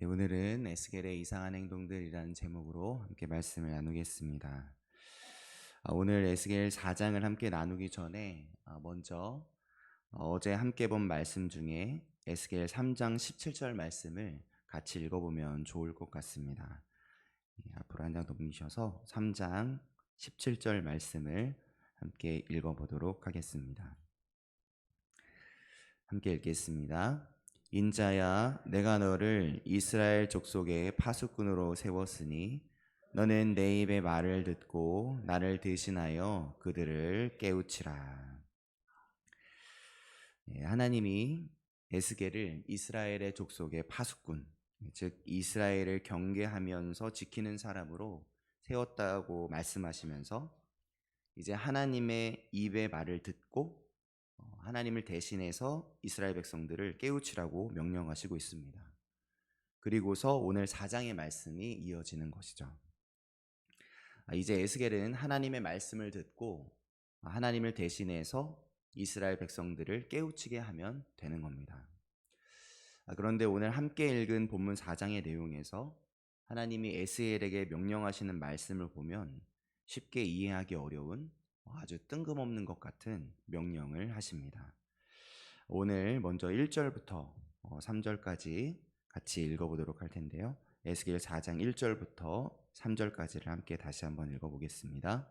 네, 오늘은 에스겔의 이상한 행동들이라는 제목으로 함께 말씀을 나누겠습니다. 오늘 에스겔 4장을 함께 나누기 전에 먼저 어제 함께 본 말씀 중에 에스겔 3장 17절 말씀을 같이 읽어보면 좋을 것 같습니다. 앞으로 한 장 넘기셔서 3장 17절 말씀을 함께 읽어보도록 하겠습니다. 함께 읽겠습니다. 인자야, 내가 너를 이스라엘 족속의 파수꾼으로 세웠으니 너는 내 입의 말을 듣고 나를 대신하여 그들을 깨우치라. 하나님이 에스겔을 이스라엘의 족속의 파수꾼, 즉 이스라엘을 경계하면서 지키는 사람으로 세웠다고 말씀하시면서 이제 하나님의 입의 말을 듣고 하나님을 대신해서 이스라엘 백성들을 깨우치라고 명령하시고 있습니다. 그리고서 오늘 4장의 말씀이 이어지는 것이죠. 이제 에스겔은 하나님의 말씀을 듣고 하나님을 대신해서 이스라엘 백성들을 깨우치게 하면 되는 겁니다. 그런데 오늘 함께 읽은 본문 4장의 내용에서 하나님이 에스겔에게 명령하시는 말씀을 보면 쉽게 이해하기 어려운 아주 뜬금없는 것 같은 명령을 하십니다. 오늘 먼저 1절부터 3절까지 같이 읽어보도록 할 텐데요. 에스겔 4장 1절부터 3절까지를 함께 다시 한번 읽어보겠습니다.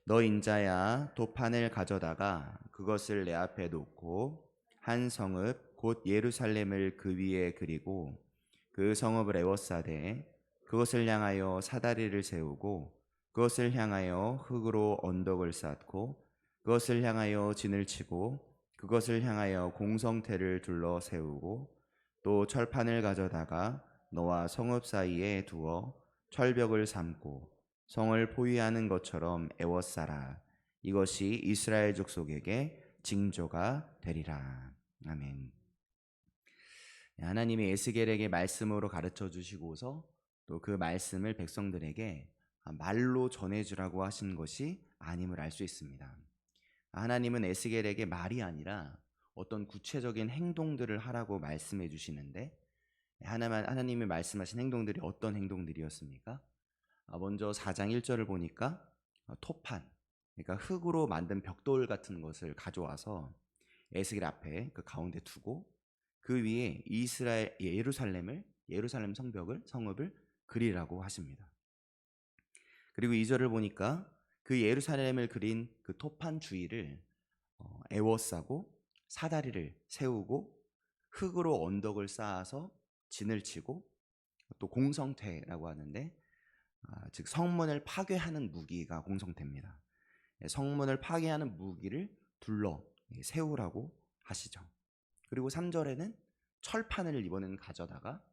너 인자야, 도판을 가져다가 그것을 내 앞에 놓고 한 성읍 곧 예루살렘을 그 위에 그리고 그 성읍을 에워싸되 그것을 향하여 사다리를 세우고 그것을 향하여 흙으로 언덕을 쌓고 그것을 향하여 진을 치고 그것을 향하여 공성태를 둘러 세우고 또 철판을 가져다가 너와 성읍 사이에 두어 철벽을 삼고 성을 포위하는 것처럼 에워싸라. 이것이 이스라엘 족속에게 징조가 되리라. 아멘. 하나님이 에스겔에게 말씀으로 가르쳐 주시고서 또 그 말씀을 백성들에게 말로 전해주라고 하신 것이 아님을 알 수 있습니다. 하나님은 에스겔에게 말이 아니라 어떤 구체적인 행동들을 하라고 말씀해 주시는데 하나님이 말씀하신 행동들이 어떤 행동들이었습니까? 먼저 4장 1절을 보니까 토판, 그러니까 흙으로 만든 벽돌 같은 것을 가져와서 에스겔 앞에 그 가운데 두고 그 위에 이스라엘 예루살렘 성읍을 그리라고 하십니다. 그리고 2절을 보니까 그 예루살렘을 그린 그 토판 주위를 에워싸고 사다리를 세우고 흙으로 언덕을 쌓아서 진을 치고 또 공성태라고 하는데 즉 성문을 파괴하는 무기가 공성태입니다. 성문을 파괴하는 무기를 둘러 세우라고 하시죠. 그리고 3절에는 철판을 이번에는 가져다가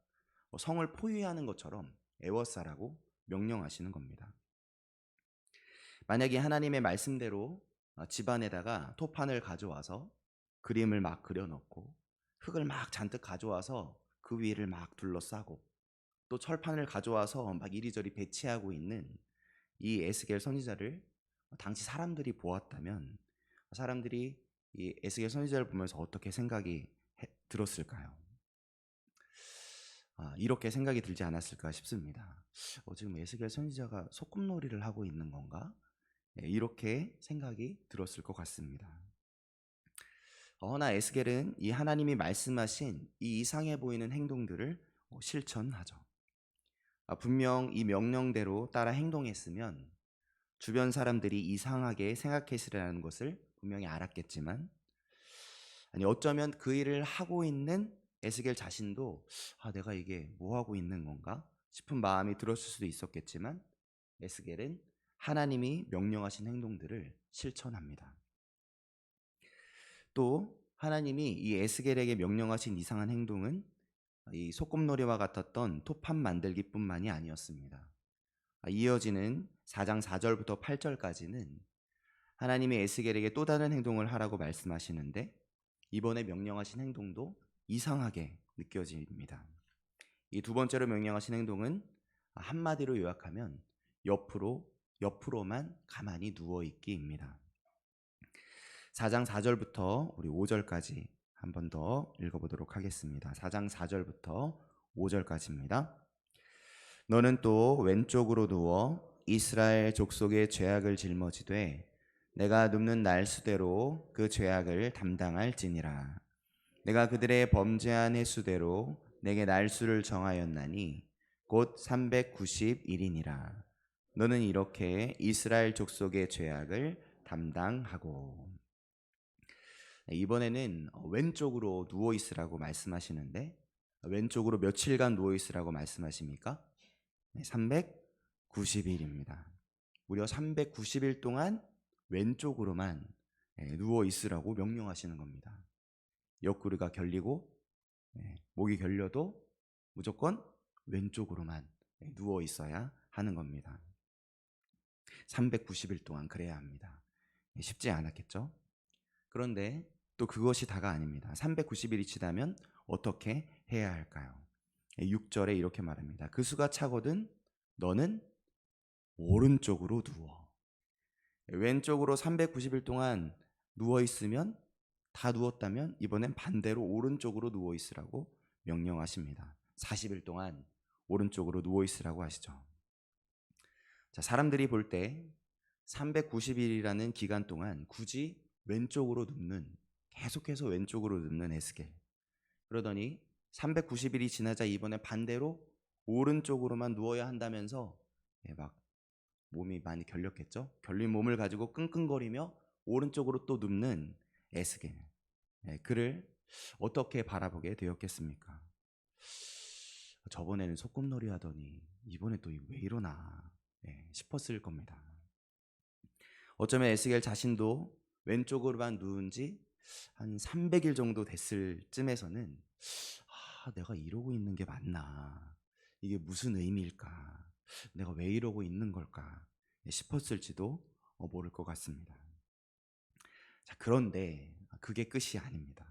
성을 포위하는 것처럼 에워싸라고 명령하시는 겁니다. 만약에 하나님의 말씀대로 집안에다가 토판을 가져와서 그림을 막 그려놓고 흙을 막 잔뜩 가져와서 그 위를 막 둘러싸고 또 철판을 가져와서 막 이리저리 배치하고 있는 이 에스겔 선지자를 당시 사람들이 보았다면 사람들이 이 에스겔 선지자를 보면서 어떻게 생각이 들었을까요? 이렇게 생각이 들지 않았을까 싶습니다. 지금 에스겔 선지자가 소꿉놀이를 하고 있는 건가? 이렇게 생각이 들었을 것 같습니다. 허나 에스겔은 이 하나님이 말씀하신 이 이상해 보이는 행동들을 실천하죠. 분명 이 명령대로 따라 행동했으면 주변 사람들이 이상하게 생각했으리라는 것을 분명히 알았겠지만 어쩌면 그 일을 하고 있는 에스겔 자신도 내가 이게 뭐 하고 있는 건가 싶은 마음이 들었을 수도 있었겠지만 에스겔은 하나님이 명령하신 행동들을 실천합니다. 또 하나님이 이 에스겔에게 명령하신 이상한 행동은 이 소꿉놀이와 같았던 토판 만들기뿐만이 아니었습니다. 이어지는 4장 4절부터 8절까지는 하나님이 에스겔에게 또 다른 행동을 하라고 말씀하시는데 이번에 명령하신 행동도 이상하게 느껴집니다. 이 두 번째로 명령하신 행동은 한마디로 요약하면 옆으로만 가만히 누워있기입니다. 4장 4절부터 우리 5절까지 한 번 더 읽어보도록 하겠습니다. 4장 4절부터 5절까지입니다. 너는 또 왼쪽으로 누워 이스라엘 족속의 죄악을 짊어지되 내가 눕는 날수대로 그 죄악을 담당할지니라. 내가 그들의 범죄한 횟수대로 내게 날수를 정하였나니 곧 390일이니라. 너는 이렇게 이스라엘 족속의 죄악을 담당하고. 이번에는 왼쪽으로 누워 있으라고 말씀하시는데, 왼쪽으로 며칠간 누워 있으라고 말씀하십니까? 390일입니다. 무려 390일 동안 왼쪽으로만 누워 있으라고 명령하시는 겁니다. 옆구리가 결리고 목이 결려도 무조건 왼쪽으로만 누워 있어야 하는 겁니다. 390일 동안 그래야 합니다. 쉽지 않았겠죠? 그런데 또 그것이 다가 아닙니다. 390일이 지나면 어떻게 해야 할까요? 6절에 이렇게 말합니다. 그 수가 차거든 너는 오른쪽으로 누워. 왼쪽으로 390일 동안 누워 있으면, 다 누웠다면 이번엔 반대로 오른쪽으로 누워 있으라고 명령하십니다. 40일 동안 오른쪽으로 누워 있으라고 하시죠. 자, 사람들이 볼 때 390일이라는 기간 동안 굳이 왼쪽으로 눕는, 계속해서 왼쪽으로 눕는 에스겔. 그러더니 390일이 지나자 이번에 반대로 오른쪽으로만 누워야 한다면서 막 몸이 많이 결렸겠죠? 결린 몸을 가지고 끙끙거리며 오른쪽으로 또 눕는 에스겔. 그를 어떻게 바라보게 되었겠습니까? 저번에는 소꿉놀이 하더니 이번에 또 왜 이러나 싶었을 겁니다. 어쩌면 에스겔 자신도 왼쪽으로만 누운 지 한 300일 정도 됐을 쯤에서는 내가 이러고 있는 게 맞나? 이게 무슨 의미일까? 내가 왜 이러고 있는 걸까? 싶었을지도 모를 것 같습니다. 자, 그런데 그게 끝이 아닙니다.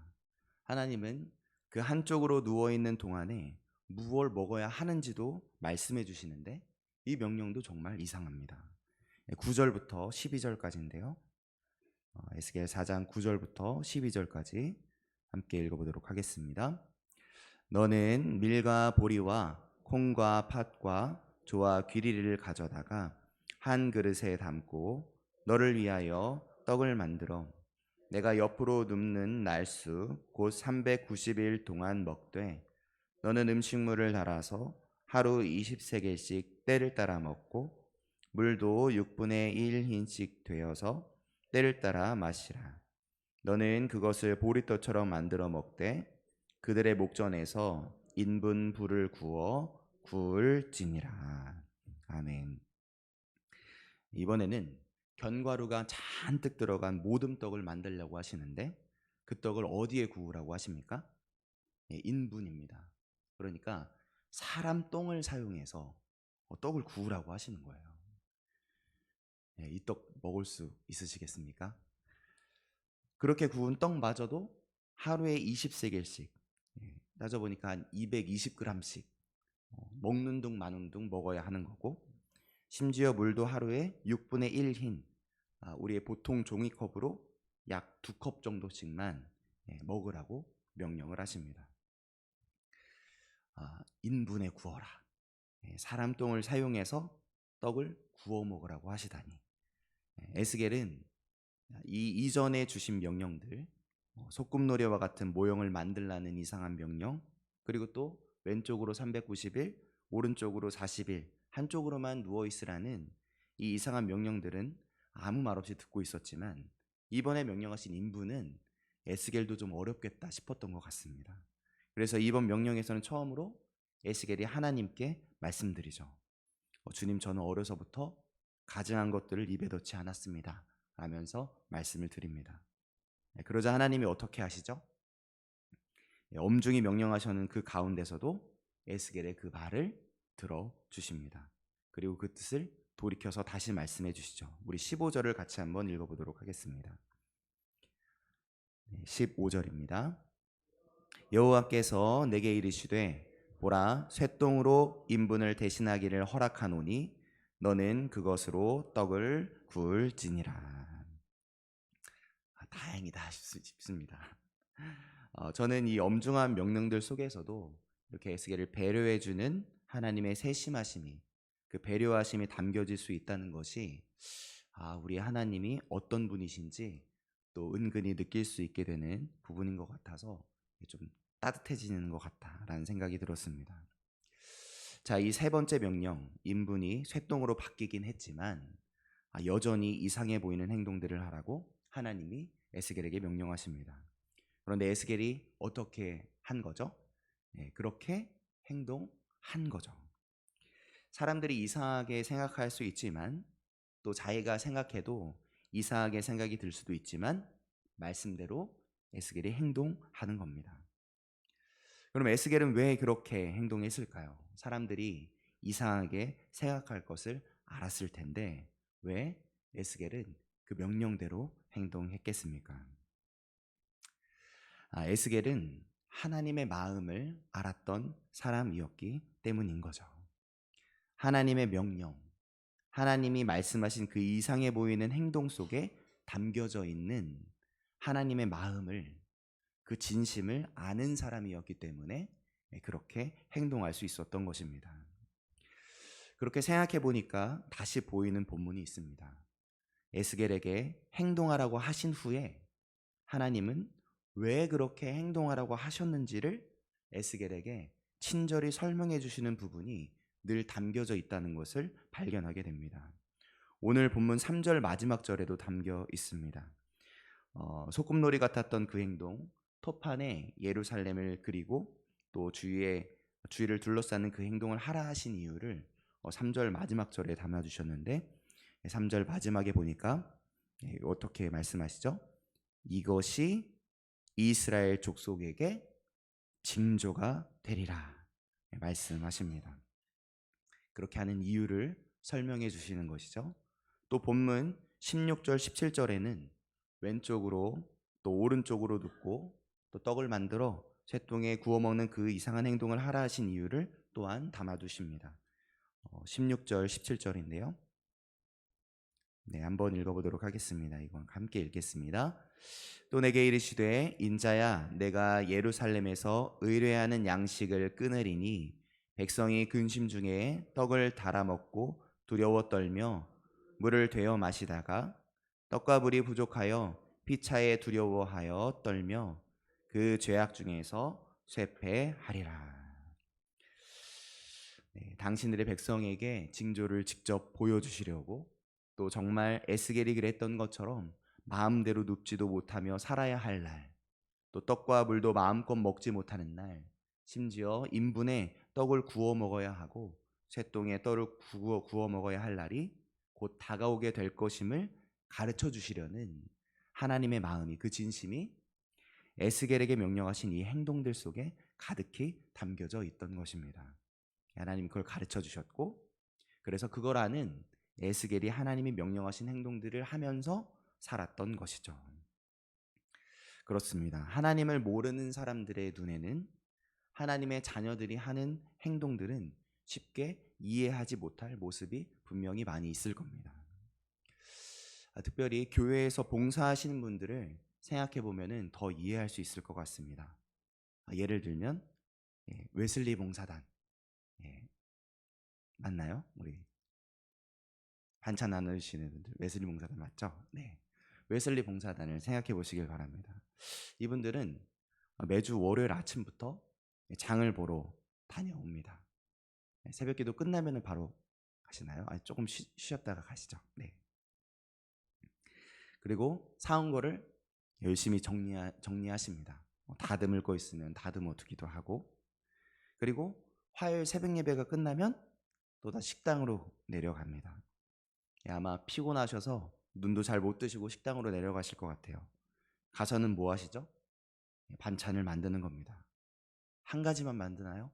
하나님은 그 한쪽으로 누워있는 동안에 무엇을 먹어야 하는지도 말씀해 주시는데 이 명령도 정말 이상합니다. 9절부터 12절까지인데요. 에스겔 4장 9절부터 12절까지 함께 읽어보도록 하겠습니다. 너는 밀과 보리와 콩과 팥과 조와 귀리를 가져다가 한 그릇에 담고 너를 위하여 떡을 만들어 내가 옆으로 눕는 날수 곧 390일 동안 먹되 너는 음식물을 달아서 하루 20세겔씩 때를 따라 먹고 물도 6분의 1흰씩 되어서 때를 따라 마시라. 너는 그것을 보리떡처럼 만들어 먹되 그들의 목전에서 인분 불을 구워 구울지니라. 아멘. 이번에는 견과류가 잔뜩 들어간 모듬떡을 만들려고 하시는데 그 떡을 어디에 구우라고 하십니까? 인분입니다. 그러니까 사람 똥을 사용해서 떡을 구우라고 하시는 거예요. 이 떡 먹을 수 있으시겠습니까? 그렇게 구운 떡마저도 하루에 20세겔씩, 따져보니까 한 220g씩 먹는 둥 마는 둥 먹어야 하는 거고, 심지어 물도 하루에 6분의 1흰, 우리의 보통 종이컵으로 약 2컵 정도씩만 먹으라고 명령을 하십니다. 인분에 구워라. 사람 똥을 사용해서 떡을 구워 먹으라고 하시다니. 에스겔은 이 이전에 주신 명령들, 소꿉놀이와 같은 모형을 만들라는 이상한 명령, 그리고 또 왼쪽으로 390일, 오른쪽으로 40일, 한쪽으로만 누워 있으라는 이 이상한 명령들은 아무 말 없이 듣고 있었지만 이번에 명령하신 인분은 에스겔도 좀 어렵겠다 싶었던 것 같습니다. 그래서 이번 명령에서는 처음으로 에스겔이 하나님께 말씀드리죠. 주님, 저는 어려서부터 가증한 것들을 입에 넣지 않았습니다 라면서 말씀을 드립니다. 그러자 하나님이 어떻게 하시죠? 엄중히 명령하시는 그 가운데서도 에스겔의 그 말을 들어주십니다. 그리고 그 뜻을 돌이켜서 다시 말씀해 주시죠. 우리 15절을 같이 한번 읽어보도록 하겠습니다. 15절입니다. 여호와께서 내게 이르시되 보라, 쇠똥으로 인분을 대신하기를 허락하노니 너는 그것으로 떡을 구울지니라. 다행이다 싶습니다. 저는 이 엄중한 명령들 속에서도 이렇게 에스겔을 배려해주는 하나님의 세심하심이, 그 배려하심이 담겨질 수 있다는 것이 우리 하나님이 어떤 분이신지 또 은근히 느낄 수 있게 되는 부분인 것 같아서 좀 따뜻해지는 것 같다라는 생각이 들었습니다. 자, 이 세 번째 명령, 인분이 쇠똥으로 바뀌긴 했지만 여전히 이상해 보이는 행동들을 하라고 하나님이 에스겔에게 명령하십니다. 그런데 에스겔이 어떻게 한 거죠? 그렇게 행동한 거죠. 사람들이 이상하게 생각할 수 있지만 또 자기가 생각해도 이상하게 생각이 들 수도 있지만 말씀대로 에스겔이 행동하는 겁니다. 그럼 에스겔은 왜 그렇게 행동했을까요? 사람들이 이상하게 생각할 것을 알았을 텐데 왜 에스겔은 그 명령대로 행동했겠습니까? 에스겔은 하나님의 마음을 알았던 사람이었기 때문인 거죠. 하나님의 명령, 하나님이 말씀하신 그 이상해 보이는 행동 속에 담겨져 있는 하나님의 마음을, 그 진심을 아는 사람이었기 때문에 그렇게 행동할 수 있었던 것입니다. 그렇게 생각해 보니까 다시 보이는 본문이 있습니다. 에스겔에게 행동하라고 하신 후에 하나님은 왜 그렇게 행동하라고 하셨는지를 에스겔에게 친절히 설명해 주시는 부분이 늘 담겨져 있다는 것을 발견하게 됩니다. 오늘 본문 3절 마지막 절에도 담겨 있습니다. 소꿉놀이 같았던 그 행동, 토판에 예루살렘을 그리고 또 주위를 둘러싸는 그 행동을 하라 하신 이유를 3절 마지막 절에 담아주셨는데 3절 마지막에 보니까 어떻게 말씀하시죠? 이것이 이스라엘 족속에게 징조가 되리라 말씀하십니다. 그렇게 하는 이유를 설명해 주시는 것이죠. 또 본문 16절 17절에는 왼쪽으로 또 오른쪽으로 눕고 또 떡을 만들어 쇠똥에 구워 먹는 그 이상한 행동을 하라 하신 이유를 또한 담아두십니다. 16절 17절인데요. 네, 한번 읽어보도록 하겠습니다. 이건 함께 읽겠습니다. 또 내게 이르시되 인자야 내가 예루살렘에서 의뢰하는 양식을 끊으리니 백성이 근심 중에 떡을 달아 먹고 두려워 떨며 물을 되어 마시다가 떡과 물이 부족하여 피차에 두려워하여 떨며 그 죄악 중에서 쇠폐하리라. 네, 당신들의 백성에게 징조를 직접 보여주시려고 또 정말 에스겔이 그랬던 것처럼 마음대로 눕지도 못하며 살아야 할 날, 또 떡과 물도 마음껏 먹지 못하는 날, 심지어 인분에 떡을 구워 먹어야 하고 쇠똥에 떡을 구워 먹어야 할 날이 곧 다가오게 될 것임을 가르쳐 주시려는 하나님의 마음이, 그 진심이 에스겔에게 명령하신 이 행동들 속에 가득히 담겨져 있던 것입니다. 하나님이 그걸 가르쳐 주셨고, 그래서 그걸 아는 에스겔이 하나님이 명령하신 행동들을 하면서 살았던 것이죠. 그렇습니다. 하나님을 모르는 사람들의 눈에는 하나님의 자녀들이 하는 행동들은 쉽게 이해하지 못할 모습이 분명히 많이 있을 겁니다. 특별히 교회에서 봉사하시는 분들을 생각해 보면 더 이해할 수 있을 것 같습니다. 예를 들면 웨슬리 봉사단, 맞나요? 우리 반찬 나누시는 분들 웨슬리 봉사단 맞죠? 네, 웨슬리 봉사단을 생각해 보시길 바랍니다. 이분들은 매주 월요일 아침부터 장을 보러 다녀옵니다. 새벽기도 끝나면 바로 가시나요? 조금 쉬었다가 가시죠. 네. 그리고 사온 거를 열심히 정리하십니다. 다듬을 거 있으면 다듬어 두기도 하고, 그리고 화요일 새벽 예배가 끝나면 또다시 식당으로 내려갑니다. 아마 피곤하셔서 눈도 잘 못 뜨시고 식당으로 내려가실 것 같아요. 가서는 뭐 하시죠? 반찬을 만드는 겁니다. 한 가지만 만드나요?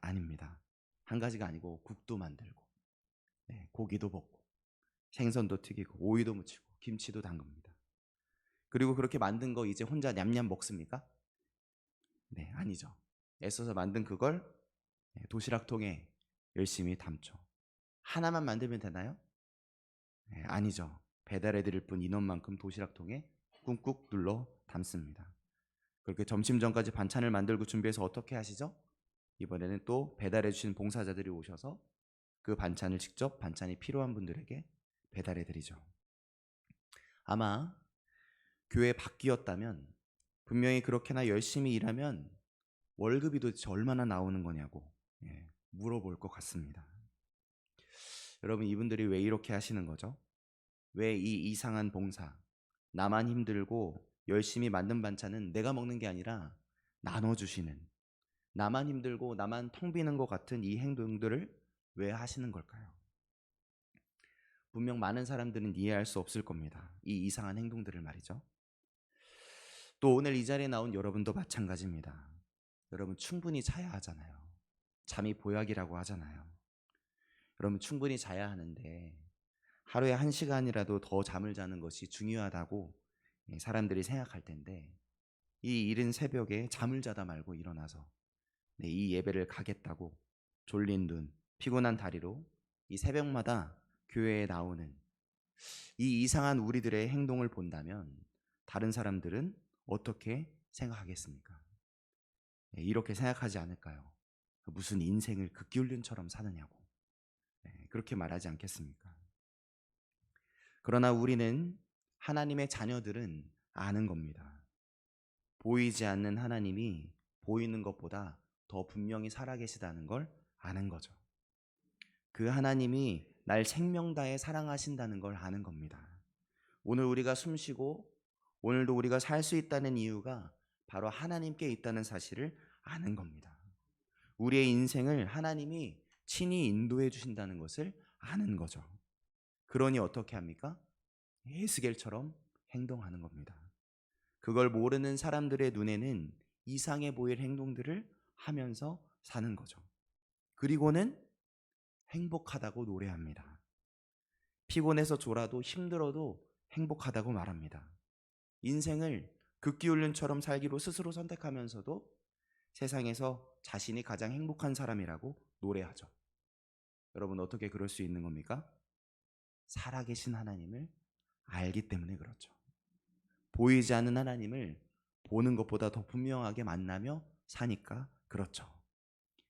아닙니다. 한 가지가 아니고 국도 만들고, 고기도 볶고, 생선도 튀기고, 오이도 무치고, 김치도 담급니다. 그리고 그렇게 만든 거 이제 혼자 냠냠 먹습니까? 네, 아니죠. 애써서 만든 그걸 도시락통에 열심히 담죠. 하나만 만들면 되나요? 네, 아니죠. 배달해 드릴 분 인원만큼 도시락통에 꾹꾹 눌러 담습니다. 그렇게 점심 전까지 반찬을 만들고 준비해서 어떻게 하시죠? 이번에는 또 배달해 주신 봉사자들이 오셔서 그 반찬을 직접 반찬이 필요한 분들에게 배달해 드리죠. 아마 교회 밖이었다면 분명히 그렇게나 열심히 일하면 월급이 도대체 얼마나 나오는 거냐고 물어볼 것 같습니다. 여러분, 이분들이 왜 이렇게 하시는 거죠? 왜 이 이상한 봉사, 나만 힘들고 열심히 만든 반찬은 내가 먹는 게 아니라 나눠주시는, 나만 힘들고 나만 텅 비는 것 같은 이 행동들을 왜 하시는 걸까요? 분명 많은 사람들은 이해할 수 없을 겁니다. 이 이상한 행동들을 말이죠. 또 오늘 이 자리에 나온 여러분도 마찬가지입니다. 여러분 충분히 자야 하잖아요. 잠이 보약이라고 하잖아요. 여러분 충분히 자야 하는데 하루에 1시간이라도 더 잠을 자는 것이 중요하다고 사람들이 생각할 텐데, 이 이른 새벽에 잠을 자다 말고 일어나서 이 예배를 가겠다고 졸린 눈, 피곤한 다리로 이 새벽마다 교회에 나오는 이 이상한 우리들의 행동을 본다면 다른 사람들은 어떻게 생각하겠습니까? 이렇게 생각하지 않을까요? 무슨 인생을 극기훈련처럼 사느냐고 그렇게 말하지 않겠습니까? 그러나 우리는, 하나님의 자녀들은 아는 겁니다. 보이지 않는 하나님이 보이는 것보다 더 분명히 살아계시다는 걸 아는 거죠. 그 하나님이 날 생명 다해 사랑하신다는 걸 아는 겁니다. 오늘 우리가 숨쉬고 오늘도 우리가 살 수 있다는 이유가 바로 하나님께 있다는 사실을 아는 겁니다. 우리의 인생을 하나님이 친히 인도해 주신다는 것을 아는 거죠. 그러니 어떻게 합니까? 에스겔처럼 행동하는 겁니다. 그걸 모르는 사람들의 눈에는 이상해 보일 행동들을 하면서 사는 거죠. 그리고는 행복하다고 노래합니다. 피곤해서 졸아도 힘들어도 행복하다고 말합니다. 인생을 극기훈련처럼 살기로 스스로 선택하면서도 세상에서 자신이 가장 행복한 사람이라고 노래하죠. 여러분 어떻게 그럴 수 있는 겁니까? 살아계신 하나님을 알기 때문에 그렇죠. 보이지 않는 하나님을 보는 것보다 더 분명하게 만나며 사니까 그렇죠.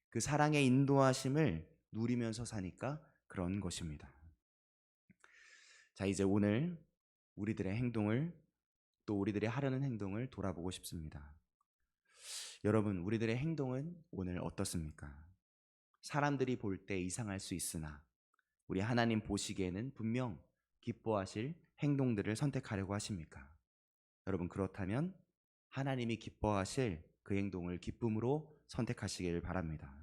그 사랑의 인도하심을 누리면서 사니까 그런 것입니다. 자, 이제 오늘 우리들의 행동을, 또 우리들이 하려는 행동을 돌아보고 싶습니다. 여러분, 우리들의 행동은 오늘 어떻습니까? 사람들이 볼 때 이상할 수 있으나 우리 하나님 보시기에는 분명 기뻐하실 행동들을 선택하려고 하십니까? 여러분, 그렇다면 하나님이 기뻐하실 그 행동을 기쁨으로 선택하시길 바랍니다.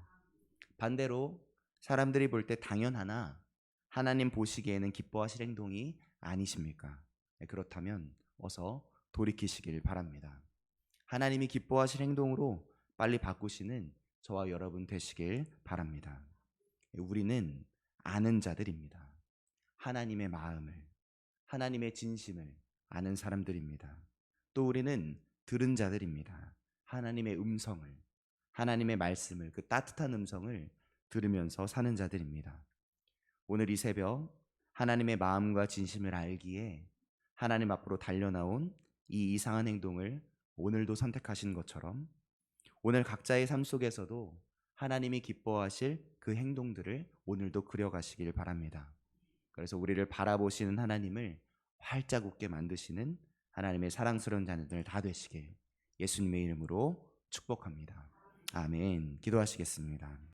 반대로 사람들이 볼 때 당연하나 하나님 보시기에는 기뻐하실 행동이 아니십니까? 그렇다면 어서 돌이키시길 바랍니다. 하나님이 기뻐하실 행동으로 빨리 바꾸시는 저와 여러분 되시길 바랍니다. 우리는 아는 자들입니다. 하나님의 마음을, 하나님의 진심을 아는 사람들입니다. 또 우리는 들은 자들입니다. 하나님의 음성을, 하나님의 말씀을, 그 따뜻한 음성을 들으면서 사는 자들입니다. 오늘 이 새벽 하나님의 마음과 진심을 알기에 하나님 앞으로 달려나온 이 이상한 행동을 오늘도 선택하신 것처럼 오늘 각자의 삶 속에서도 하나님이 기뻐하실 그 행동들을 오늘도 그려가시길 바랍니다. 그래서 우리를 바라보시는 하나님을 활짝 웃게 만드시는 하나님의 사랑스러운 자녀들 다 되시길 예수님의 이름으로 축복합니다. 아멘. 기도하시겠습니다.